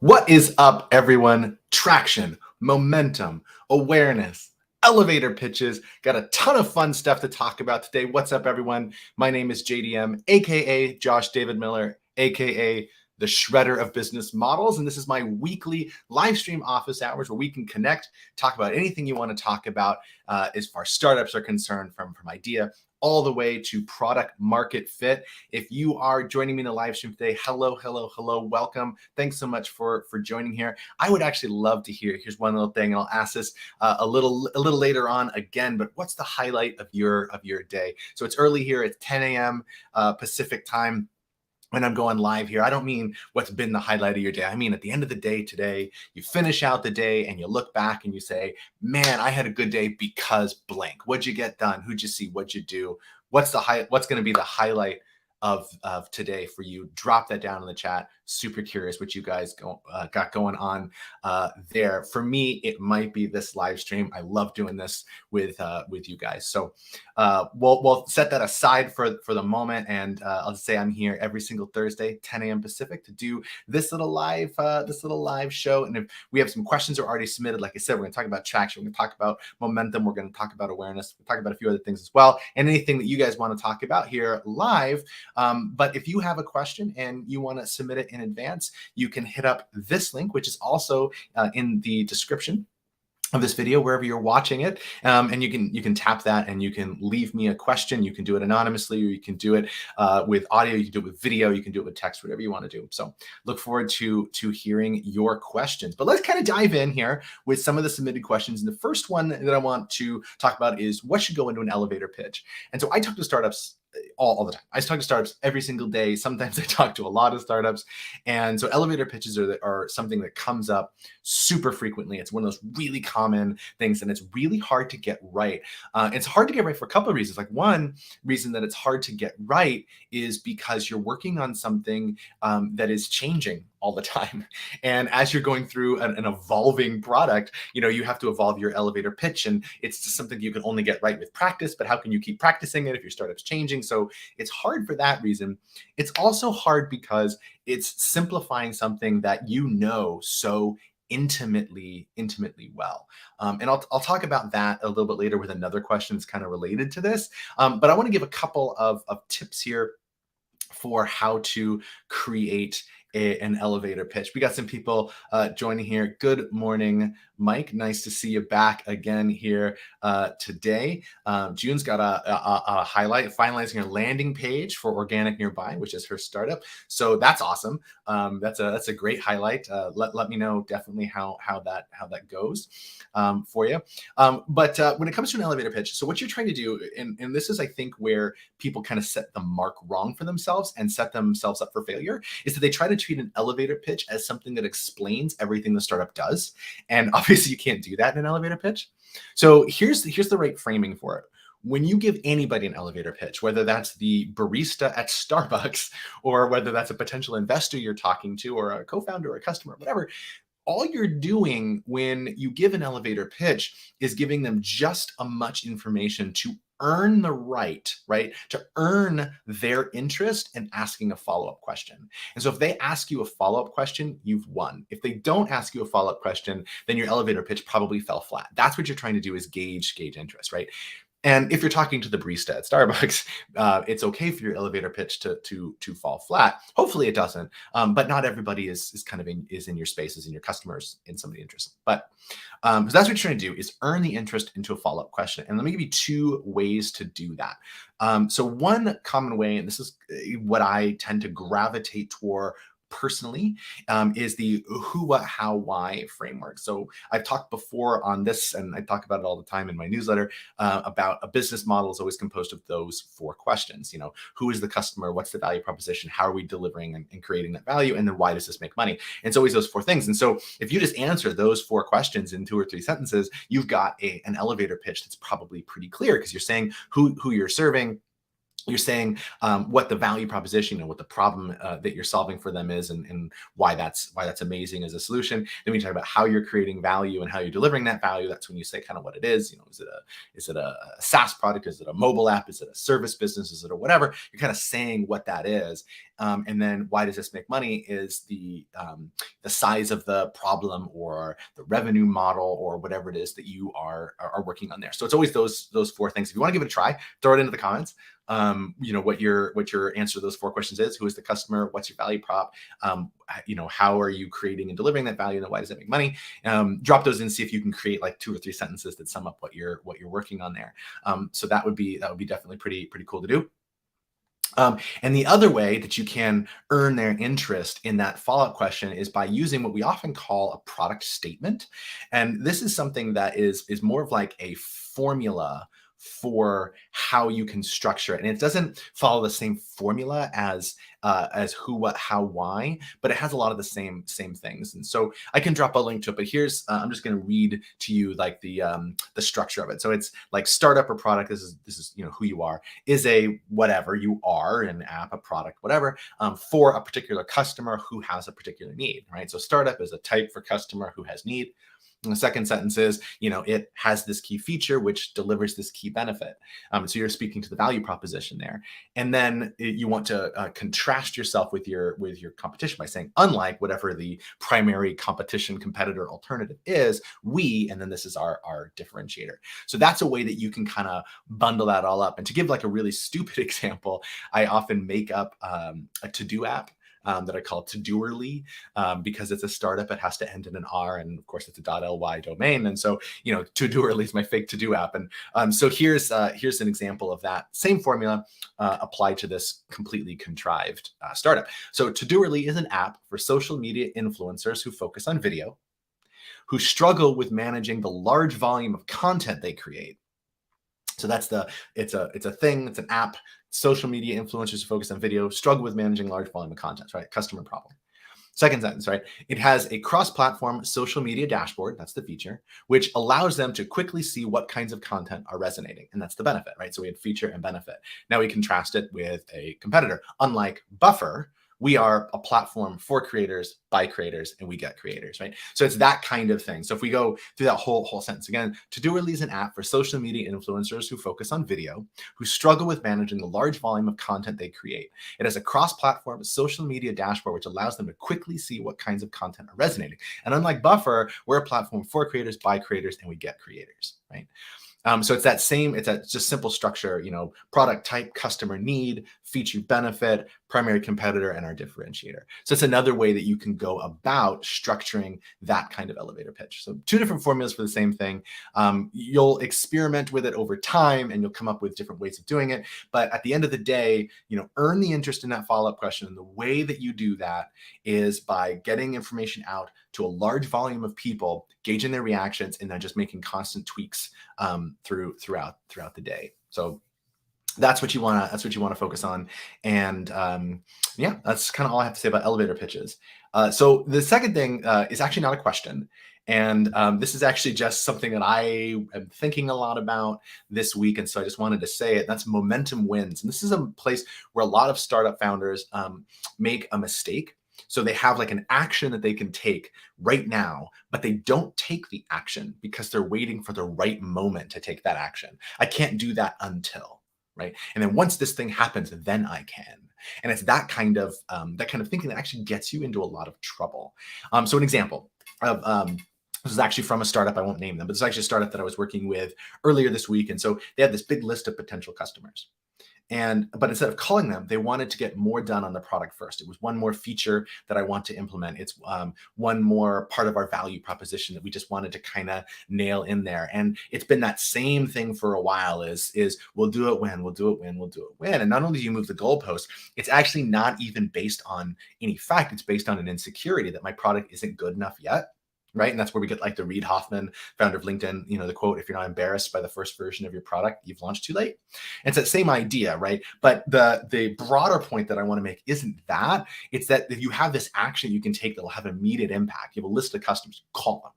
What is up, everyone? Traction, momentum, awareness, elevator pitches. Got a ton of fun stuff to talk about today. What's up, everyone? My name is JDM, aka Josh David Miller, aka the Shredder of Business Models. And this is my weekly live stream office hours where we can connect, talk about anything you want to talk about as far as startups are concerned, from idea all the way to product market fit. If you are joining me in the live stream today, hello, welcome. Thanks so much for joining here. I would actually love to hear, here's one little thing, and I'll ask this a little later on again, but what's the highlight of your day? So it's early here, it's 10 a.m. Pacific time. When I'm going live here, I don't mean what's been the highlight of your day. I mean, at the end of the day today, you finish out the day and you look back and you say, man, I had a good day because blank. What'd you get done? Who'd you see? What'd you do? What's going to be the highlight of today for you? Drop that down in the chat. Super curious what you guys got going on there. For me, it might be this live stream. I love doing this with you guys. So we'll set that aside for the moment, and I'll just say I'm here every single Thursday, 10 a.m. Pacific, to do this little live show. And if we have some questions are already submitted, like I said, we're going to talk about traction. We're going to talk about momentum. We're going to talk about awareness. We'll talk about a few other things as well, and anything that you guys want to talk about here live. But if you have a question and you want to submit it in advance, you can hit up this link, which is also in the description of this video, wherever you're watching it, and you can tap that and you can leave me a question. You can do it anonymously, or you can do it with audio. You can do it with video. You can do it with text, whatever you want to do. So look forward to hearing your questions. But let's kind of dive in here with some of the submitted questions. And the first one that I want to talk about is what should go into an elevator pitch. And so I talk to startups all the time. I talk to startups every single day. Sometimes I talk to a lot of startups. And so elevator pitches are something that comes up super frequently. It's one of those really common things, and it's really hard to get right. It's hard to get right for a couple of reasons. Like, one reason that it's hard to get right is because you're working on something that is changing all the time. And as you're going through an evolving product, you have to evolve your elevator pitch. And it's just something you can only get right with practice, but how can you keep practicing it if your startup's changing? So it's hard for that reason. It's also hard because it's simplifying something that so intimately well. And I'll talk about that a little bit later with another question that's kind of related to this. But I want to give a couple of tips here for how to create an elevator pitch. We got some people joining here. Good morning, Mike. Nice to see you back again here today. June's got a highlight, finalizing her landing page for Organic Nearby, which is her startup. So that's awesome. That's a great highlight. Let me know definitely how that goes for you. But when it comes to an elevator pitch, so what you're trying to do, and this is, I think, where people kind of set the mark wrong for themselves and set themselves up for failure, is that they try to treat an elevator pitch as something that explains everything the startup does. And obviously you can't do that in an elevator pitch. So here's the right framing for it. When you give anybody an elevator pitch, whether that's the barista at Starbucks, or whether that's a potential investor you're talking to, or a co-founder or a customer, whatever, all you're doing when you give an elevator pitch is giving them just as much information to earn the right to earn their interest in asking a follow-up question. And so if they ask you a follow-up question, you've won. If they don't ask you a follow-up question, then your elevator pitch probably fell flat. That's what you're trying to do, is gauge interest, right? And if you're talking to the barista at Starbucks, it's okay for your elevator pitch to fall flat. Hopefully it doesn't, but not everybody is in your spaces, in your customers, in some of the interest. But so that's what you're trying to do, is earn the interest into a follow-up question. And let me give you two ways to do that. So one common way, and this is what I tend to gravitate toward personally, is the who, what, how, why framework. So I've talked before on this, and I talk about it all the time in my newsletter, about a business model is always composed of those four questions. Who is the customer? What's the value proposition? How are we delivering and creating that value? And then why does this make money? And it's always those four things. And so if you just answer those four questions in 2 or 3 sentences, you've got an elevator pitch that's probably pretty clear, because you're saying who you're serving, You're saying what the value proposition and what the problem that you're solving for them is, and why that's amazing as a solution. Then we talk about how you're creating value and how you're delivering that value. That's when you say kind of what it is. Is it a SaaS product? Is it a mobile app? Is it a service business? Is it a whatever? You're kind of saying what that is, and then why does this make money? Is the size of the problem or the revenue model or whatever it is that you are working on there. So it's always those four things. If you want to give it a try, throw it into the comments. What your answer to those four questions is: who is the customer? What's your value prop? How are you creating and delivering that value? And why does it make money? Drop those in, see if you can create like 2 or 3 sentences that sum up what you're working on there. So that would be definitely pretty cool to do. And the other way that you can earn their interest in that follow-up question is by using what we often call a product statement. And this is something that is more of like a formula for how you can structure it. And it doesn't follow the same formula as who, what, how, why, but it has a lot of the same things. And so I can drop a link to it, but here's, I'm just going to read to you like the structure of it. So it's like startup or product. This is who you are, is a whatever you are, an app, a product, whatever, for a particular customer who has a particular need, right? So startup is a type for customer who has need. And the second sentence is, it has this key feature which delivers this key benefit. So you're speaking to the value proposition there. And then you want to contrast yourself with your competition by saying, unlike whatever the primary competition, competitor, alternative is, and then this is our differentiator. So that's a way that you can kind of bundle that all up. And to give like a really stupid example, I often make up a to-do app that I call To-Doerly, because it's a startup. It has to end in an R, and of course it's a .ly domain. And so, To-Doerly is my fake to-do app. And so here's an example of that same formula applied to this completely contrived startup. So To-Doerly is an app for social media influencers who focus on video, who struggle with managing the large volume of content they create. So it's a thing, it's an app. Social media influencers who focus on video struggle with managing large volume of content, right? Customer problem. Second sentence, right? It has a cross-platform social media dashboard, that's the feature, which allows them to quickly see what kinds of content are resonating. And that's the benefit, right? So we had feature and benefit. Now we contrast it with a competitor. Unlike Buffer, we are a platform for creators, by creators, and we get creators, right? So it's that kind of thing. So if we go through that whole sentence again, To-Doerly is an app for social media influencers who focus on video, who struggle with managing the large volume of content they create. It has a cross-platform social media dashboard, which allows them to quickly see what kinds of content are resonating. And unlike Buffer, we're a platform for creators, by creators, and we get creators, right? So it's that just simple structure, product type, customer need, feature benefit, primary competitor, and our differentiator. So it's another way that you can go about structuring that kind of elevator pitch. So 2 different formulas for the same thing. You'll experiment with it over time and you'll come up with different ways of doing it. But at the end of the day, earn the interest in that follow-up question. And the way that you do that is by getting information out to a large volume of people, gauging their reactions, and then just making constant tweaks throughout the day. So that's what you want to focus on. And yeah, that's kind of all I have to say about elevator pitches. So the second thing is actually not a question. And this is actually just something that I am thinking a lot about this week. And so I just wanted to say it. That's momentum wins. And this is a place where a lot of startup founders make a mistake. So they have like an action that they can take right now, but they don't take the action because they're waiting for the right moment to take that action. I can't do that until, right? And then once this thing happens, then I can. And it's that kind of thinking that actually gets you into a lot of trouble. So an example of this is actually from a startup. I won't name them, but it's actually a startup that I was working with earlier this week. And so they had this big list of potential customers. But instead of calling them, they wanted to get more done on the product first. It was one more feature that I want to implement. It's one more part of our value proposition that we just wanted to kind of nail in there. And it's been that same thing for a while is we'll do it when, we'll do it when, we'll do it when. And not only do you move the goalpost, it's actually not even based on any fact. It's based on an insecurity that my product isn't good enough yet. Right. And that's where we get like the Reid Hoffman, founder of LinkedIn, the quote, if you're not embarrassed by the first version of your product, you've launched too late. And it's that same idea, right? But the broader point that I want to make isn't that. It's that if you have this action you can take that will have immediate impact, you have a list of customers, call them,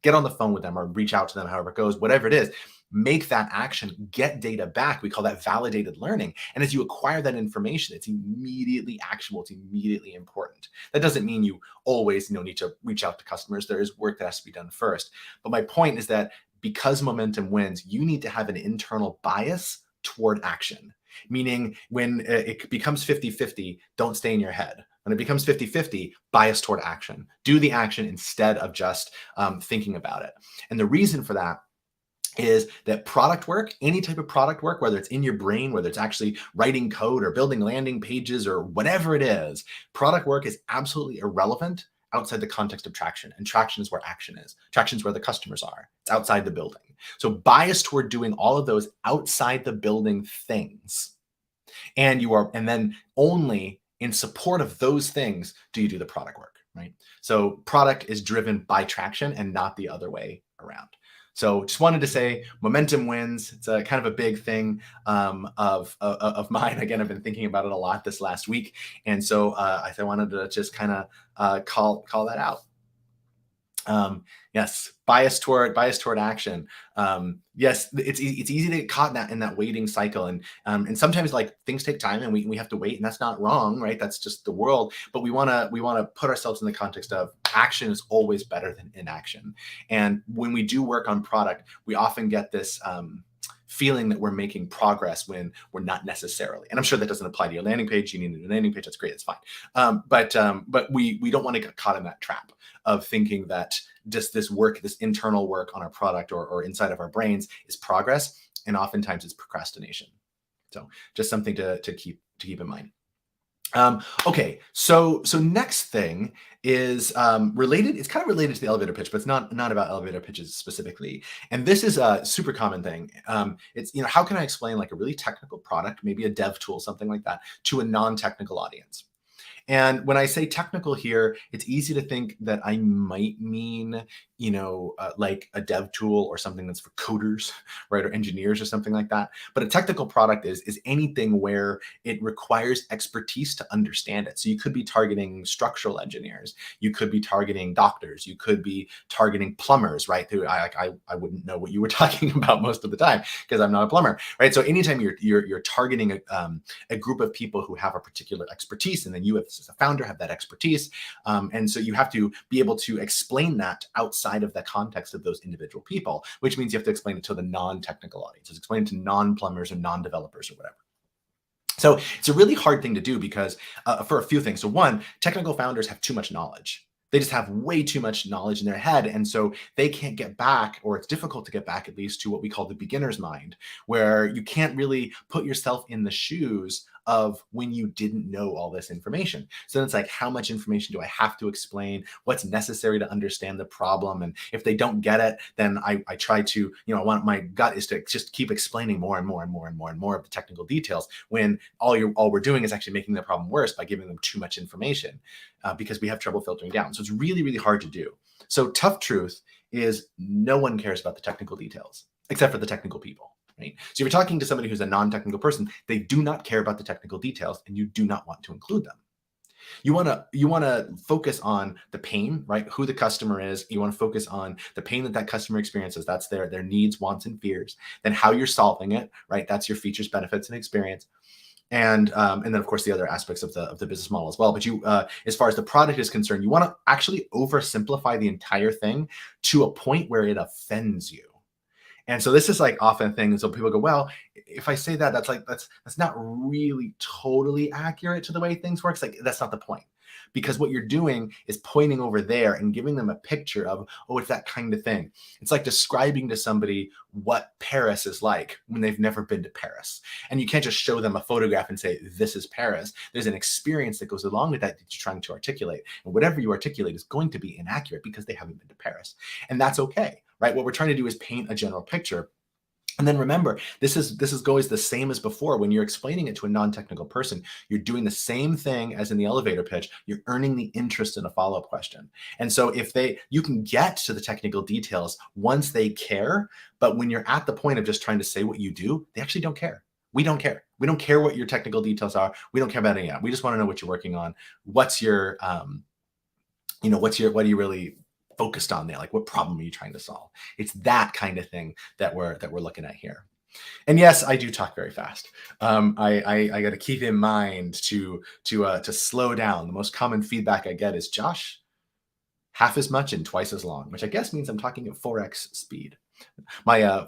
get on the phone with them or reach out to them, however it goes, whatever it is. make that action, get data back. We call that validated learning. And as you acquire that information, it's immediately actionable. It's immediately important. That doesn't mean you always need to reach out to customers. There is work that has to be done first. But my point is that because momentum wins, you need to have an internal bias toward action. Meaning when it becomes 50-50, don't stay in your head. When it becomes 50-50, bias toward action. Do the action instead of just thinking about it. And the reason for that is that product work, any type of product work, whether it's in your brain, whether it's actually writing code or building landing pages or whatever it is, product work is absolutely irrelevant outside the context of traction. And traction is where action is. Traction is where the customers are. It's outside the building. So bias toward doing all of those outside the building things. And then only in support of those things do you do the product work, right? So product is driven by traction and not the other way around. So just wanted to say momentum wins. It's a kind of a big thing of mine. Again, I've been thinking about it a lot this last week. And so I wanted to just kind of call that out. Yes, bias toward action. Yes, it's easy to get caught in that waiting cycle, and sometimes like things take time, and we have to wait, and that's not wrong, right? That's just the world. But we want to put ourselves in the context of action is always better than inaction. And when we do work on product, we often get this feeling that we're making progress when we're not necessarily. And I'm sure that doesn't apply to your landing page. You need a new landing page. That's great. That's fine. But we don't want to get caught in that trap of thinking that just this work, this internal work on our product or inside of our brains is progress. And oftentimes it's procrastination. So just something to keep in mind. Okay, so next thing is related. It's kind of related to the elevator pitch, but it's not about elevator pitches specifically. And this is a super common thing. It's how can I explain like a really technical product, maybe a dev tool, something like that, to a non-technical audience? And when I say technical here, it's easy to think that I might mean, like a dev tool or something that's for coders, right? Or engineers or something like that. But a technical product is anything where it requires expertise to understand it. So you could be targeting structural engineers. You could be targeting doctors. You could be targeting plumbers, right? I wouldn't know what you were talking about most of the time because I'm not a plumber, right? So anytime you're targeting a group of people who have a particular expertise, and then you as a founder have that expertise. And so you have to be able to explain that outside of the context of those individual people, which means you have to explain it to the non-technical audiences, explain it to non-plumbers or non-developers or whatever. So it's a really hard thing to do because for a few things. So one, technical founders have too much knowledge. They just have way too much knowledge in their head. And so they can't get back, or it's difficult to get back at least, to what we call the beginner's mind, where you can't really put yourself in the shoes of when you didn't know all this information. So then it's like, how much information do I have to explain? What's necessary to understand the problem? And if they don't get it, then I try to, my gut is to just keep explaining more and more and more and more and more of the technical details, when all we're doing is actually making the problem worse by giving them too much information because we have trouble filtering down. So it's really, really hard to do. So tough truth is no one cares about the technical details except for the technical people. Right? So if you're talking to somebody who's a non-technical person, they do not care about the technical details, and you do not want to include them. You want to focus on the pain, right? Who the customer is. You want to focus on the pain that customer experiences. That's their needs, wants, and fears. Then how you're solving it, right? That's your features, benefits, and experience. And then of course the other aspects of the business model as well. But you, as far as the product is concerned, you want to actually oversimplify the entire thing to a point where it offends you. And so this is like often a thing. So people go, well, if I say that, that's not really totally accurate to the way things work. It's like, that's not the point. Because what you're doing is pointing over there and giving them a picture of, oh, it's that kind of thing. It's like describing to somebody what Paris is like when they've never been to Paris. And you can't just show them a photograph and say, this is Paris. There's an experience that goes along with that you're trying to articulate. And whatever you articulate is going to be inaccurate because they haven't been to Paris. And that's okay, right? What we're trying to do is paint a general picture. And then remember, this is always the same as before. When you're explaining it to a non-technical person, you're doing the same thing as in the elevator pitch. You're earning the interest in a follow-up question. And so you can get to the technical details once they care, but when you're at the point of just trying to say what you do, they actually don't care. We don't care. We don't care what your technical details are. We don't care about any of that. We just want to know what you're working on. What's your, what are you really focused on there? Like, what problem are you trying to solve? It's that kind of thing that we're looking at here. And yes, I do talk very fast. I got to keep in mind to slow down. The most common feedback I get is, Josh, half as much and twice as long, which I guess means I'm talking at 4x speed. My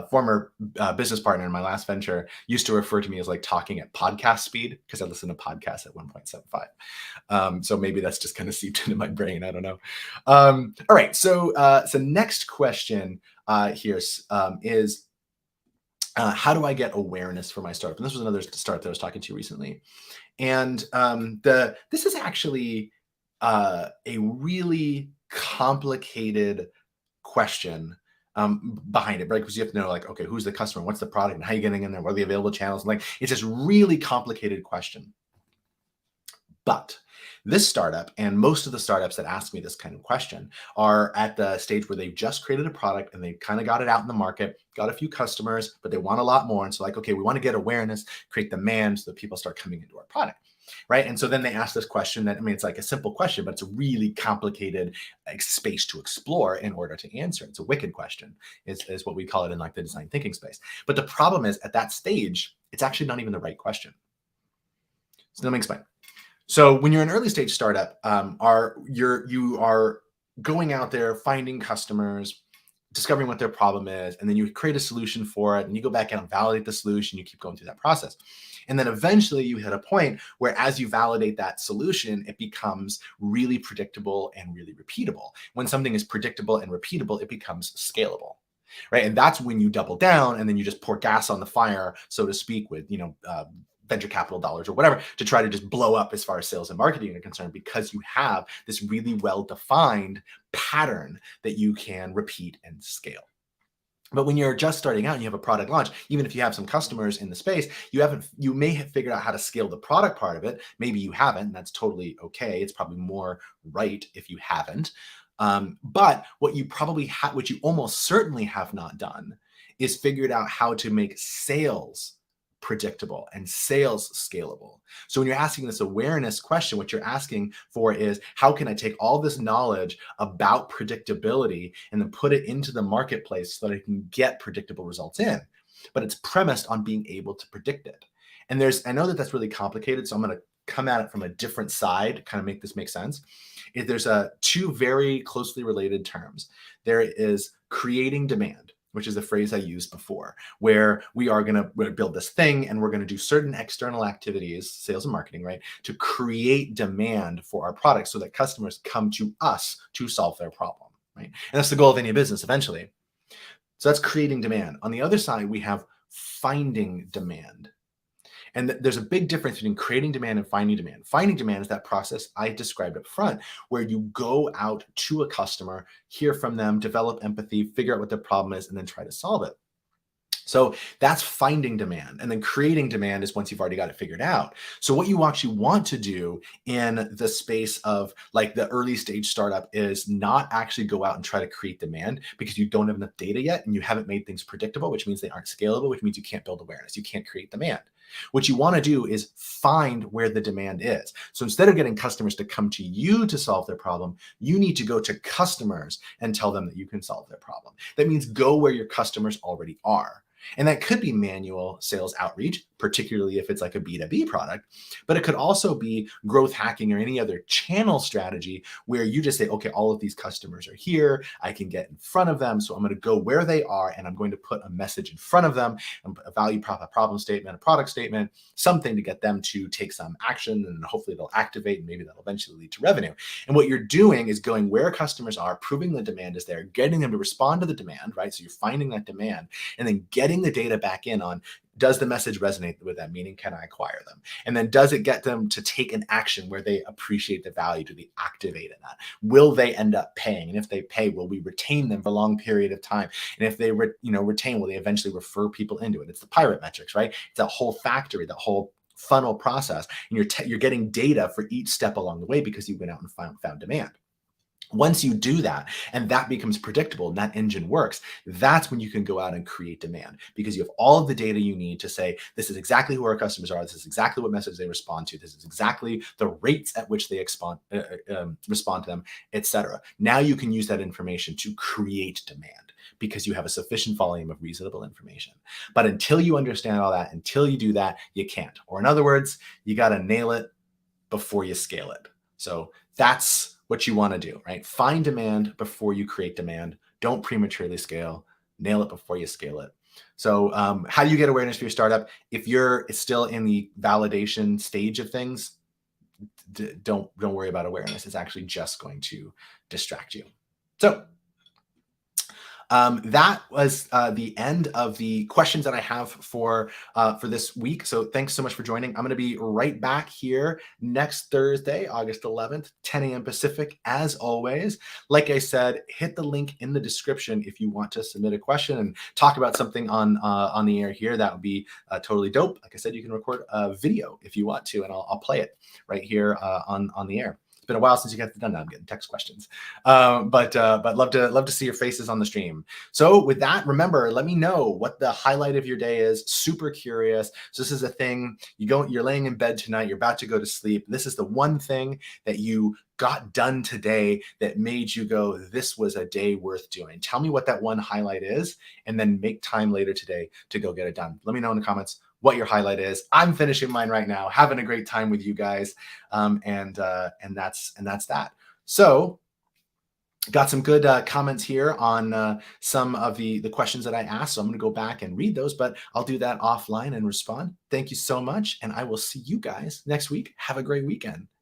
former business partner in my last venture used to refer to me as like talking at podcast speed because I listen to podcasts at 1.75. So maybe that's just kind of seeped into my brain. I don't know. All right. So next question here is how do I get awareness for my startup? And this was another startup that I was talking to recently. And this is actually a really complicated question behind it, right? Because you have to know, like, okay, who's the customer? What's the product? And how are you getting in there? What are the available channels? And like, it's this really complicated question. But this startup and most of the startups that ask me this kind of question are at the stage where they've just created a product and they've kind of got it out in the market, got a few customers, but they want a lot more. And so like, okay, we want to get awareness, create demand so that people start coming into our product. Right. And so then they ask this question that, I mean, it's like a simple question, but it's a really complicated space to explore in order to answer. It's a wicked question is what we call it in like the design thinking space. But the problem is at that stage, it's actually not even the right question. So let me explain. So when you're an early stage startup, you are going out there, finding customers, discovering what their problem is, and then you create a solution for it, and you go back out and validate the solution. You keep going through that process. And then eventually you hit a point where as you validate that solution, it becomes really predictable and really repeatable. When something is predictable and repeatable, it becomes scalable. Right. And that's when you double down and then you just pour gas on the fire, so to speak, with, venture capital dollars or whatever to try to just blow up as far as sales and marketing are concerned, because you have this really well-defined pattern that you can repeat and scale. But when you're just starting out and you have a product launch, even if you have some customers in the space, you may have figured out how to scale the product part of it. Maybe you haven't, and that's totally okay. It's probably more right if you haven't. But what you what you almost certainly have not done is figured out how to make sales predictable and sales scalable. So when you're asking this awareness question, what you're asking for is, how can I take all this knowledge about predictability and then put it into the marketplace so that I can get predictable results in? But it's premised on being able to predict it. And I know that that's really complicated, so I'm going to come at it from a different side to kind of make this make sense. There's two very closely related terms. There is creating demand, which is the phrase I used before, where we are going to build this thing and we're going to do certain external activities, sales and marketing, right, to create demand for our products so that customers come to us to solve their problem, right? And that's the goal of any business eventually. So that's creating demand. On the other side, we have finding demand. And there's a big difference between creating demand and finding demand. Finding demand is that process I described up front, where you go out to a customer, hear from them, develop empathy, figure out what their problem is, and then try to solve it. So that's finding demand. And then creating demand is once you've already got it figured out. So what you actually want to do in the space of like the early stage startup is not actually go out and try to create demand, because you don't have enough data yet and you haven't made things predictable, which means they aren't scalable, which means you can't build awareness. You can't create demand. What you want to do is find where the demand is. So instead of getting customers to come to you to solve their problem, you need to go to customers and tell them that you can solve their problem. That means go where your customers already are. And that could be manual sales outreach, particularly if it's like a B2B product, but it could also be growth hacking or any other channel strategy where you just say, okay, all of these customers are here. I can get in front of them. So I'm going to go where they are and I'm going to put a message in front of them, a value prop, a problem statement, a product statement, something to get them to take some action, and hopefully they'll activate and maybe that'll eventually lead to revenue. And what you're doing is going where customers are, proving the demand is there, getting them to respond to the demand, right? So you're finding that demand and then getting the data back in on, does the message resonate with them? Meaning, can I acquire them? And then does it get them to take an action where they appreciate the value? Do they activate in that? Will they end up paying? And if they pay, will we retain them for a long period of time? And if they retain, will they eventually refer people into it? It's the pirate metrics, right? It's that whole factory, that whole funnel process. And you're getting data for each step along the way because you went out and found demand. Once you do that and that becomes predictable and that engine works, that's when you can go out and create demand, because you have all of the data you need to say, this is exactly who our customers are. This is exactly what message they respond to. This is exactly the rates at which they respond to them, etc. Now you can use that information to create demand because you have a sufficient volume of reasonable information. But until you understand all that, until you do that, you can't. Or in other words, you got to nail it before you scale it. So that's what you want to do, right? Find demand before you create demand. Don't prematurely scale. Nail it before you scale it. So how do you get awareness for your startup? If you're still in the validation stage of things, don't worry about awareness. It's actually just going to distract you. So that was the end of the questions that I have for this week. So thanks so much for joining. I'm going to be right back here next Thursday, August 11th, 10 a.m. Pacific, as always. Like I said, hit the link in the description if you want to submit a question and talk about something on the air here. That would be totally dope. Like I said, you can record a video if you want to, and I'll play it right here on the air. It's been a while since you got done. Now I'm getting text questions, but love to see your faces on the stream. So with that, remember, let me know what the highlight of your day is. Super curious. So this is a thing you're laying in bed tonight. You're about to go to sleep. This is the one thing that you got done today that made you go, this was a day worth doing. Tell me what that one highlight is, and then make time later today to go get it done. Let me know in the comments what your highlight is. I'm finishing mine right now, having a great time with you guys. And that's that. So got some good comments here on some of the questions that I asked. So I'm going to go back and read those, but I'll do that offline and respond. Thank you so much. And I will see you guys next week. Have a great weekend.